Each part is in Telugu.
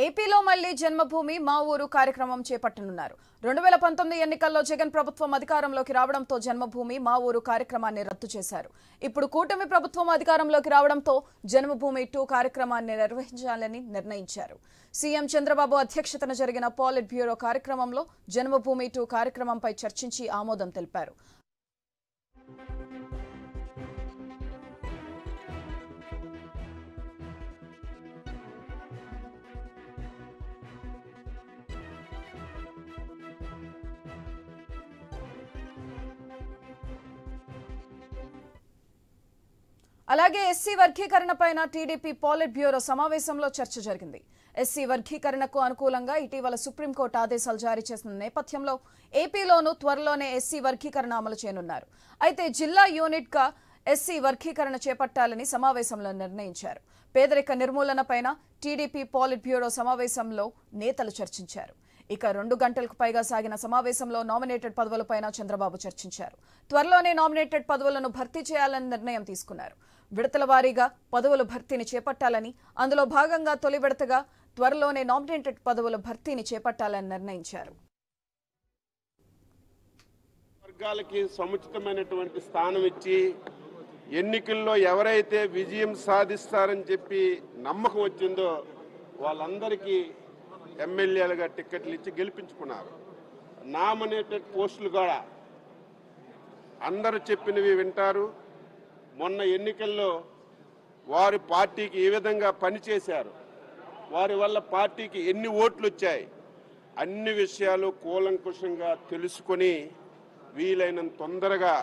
ఏపీలో మళ్లీ జన్మభూమి మా ఊరు కార్యక్రమం చేపట్టనున్నారు. 2019 ఎన్నికల్లో జగన్ ప్రభుత్వం అధికారంలోకి రావడంతో జన్మభూమి మా ఊరు కార్యక్రమాన్ని రద్దు చేశారు. ఇప్పుడు కూటమి ప్రభుత్వం అధికారంలోకి రావడంతో జన్మభూమి 2 కార్యక్రమాన్ని నిర్వహించాలని నిర్ణయించారు. సీఎం చంద్రబాబు అధ్యక్షతన జరిగిన పాలిట్ బ్యూరో కార్యక్రమంలో జన్మభూమి 2 కార్యక్రమంపై చర్చించి ఆమోదం తెలిపారు. అలాగే ఎస్సీ వర్గీకరణపైన టీడీపీ పాలిట్ బ్యూరో సమావేశంలో చర్చ జరిగింది. ఎస్సీ వర్గీకరణకు అనుకూలంగా ఇటీవల సుప్రీంకోర్టు ఆదేశాలు జారీ చేసిన నేపథ్యంలో ఏపీలోనూ త్వరలోనే ఎస్సీ వర్గీకరణ అమలు చేయనున్నారు. అయితే జిల్లా యూనిట్గా ఎస్సీ వర్గీకరణ చేపట్టాలని సమావేశంలో నిర్ణయించారు. పేదరిక నిర్మూలనపైన టీడీపీ పాలిట్ బ్యూరో సమావేశంలో నేతలు చర్చించారు. ఇక 2 గంటలకు పైగా సాగిన సమావేశంలో నామినేటెడ్ పదవులపైన చంద్రబాబు చర్చించారు. త్వరలోనే నామినేటెడ్ పదవులను భర్తీ చేయాలని నిర్ణయం తీసుకున్నారు. విడతల వారీగా పదవుల భర్తీని చేపట్టాలని, అందులో భాగంగా తొలి విడతగా త్వరలోనే నామినేటెడ్ పదవుల భర్తీని చేపట్టాలని నిర్ణయించారు. వర్గాలకి సముచితమైనటువంటి స్థానం ఇచ్చి ఎన్నికల్లో ఎవరైతే విజయం సాధిస్తారని చెప్పి నమ్మకం వచ్చిందో వాళ్ళందరికీ ఎమ్మెల్యేలుగా టిక్కెట్లు ఇచ్చి గెలిపించుకున్నారు. నామినేటెడ్ పోస్టులు కూడా అందరూ చెప్పినవి వింటారు. మొన్న ఎన్నికల్లో వారి పార్టీకి ఏ విధంగా పనిచేశారు, వారి వల్ల పార్టీకి ఎన్ని ఓట్లు వచ్చాయి, అన్ని విషయాలు కూలంకుషంగా తెలుసుకొని వీలైనంత తొందరగా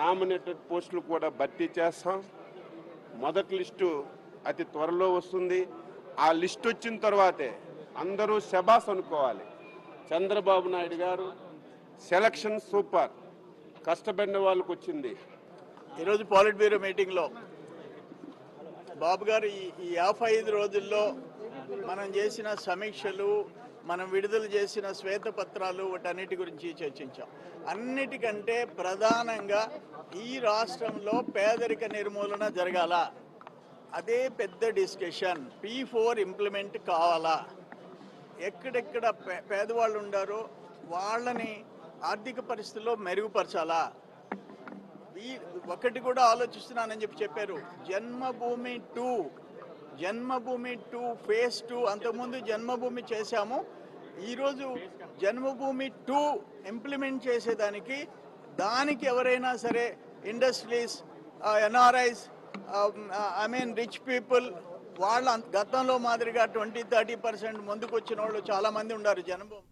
నామినేటెడ్ పోస్టులు కూడా భర్తీ చేస్తాం. మొదటి లిస్టు అతి త్వరలో వస్తుంది. ఆ లిస్ట్ వచ్చిన తర్వాతే అందరూ శబాస్ అనుకోవాలి. చంద్రబాబు నాయుడు గారు సెలక్షన్ సూపర్, కష్టపడిన వాళ్ళకు వచ్చింది. ఈరోజు పాలిట్ బ్యూరో మీటింగ్లో బాబు గారు ఈ 55 రోజుల్లో మనం చేసిన సమీక్షలు, మనం విడుదల చేసిన శ్వేతపత్రాలు, వాటన్నిటి గురించి చర్చించాం. అన్నిటికంటే ప్రధానంగా ఈ రాష్ట్రంలో పేదరిక నిర్మూలన జరగాల, అదే పెద్ద డిస్కషన్. P4 ఇంప్లిమెంట్ కావాలా, ఎక్కడెక్కడ పేదవాళ్ళు ఉండారో వాళ్ళని ఆర్థిక పరిస్థితుల్లో మెరుగుపరచాలా. ఒకటి కూడా ఆలోచిస్తున్నానని చెప్పారు. జన్మభూమి 2 ఫేజ్ 2, అంతకుముందు జన్మభూమి చేశాము. ఈరోజు జన్మభూమి 2 ఇంప్లిమెంట్ చేసేదానికి దానికి ఎవరైనా సరే ఇండస్ట్రీస్, ఎన్ఆర్ఐస్, రిచ్ పీపుల్, వాళ్ళ గతంలో మాదిరిగా 20-30% ముందుకు వచ్చిన వాళ్ళు చాలా మంది ఉన్నారు. జన్మభూమి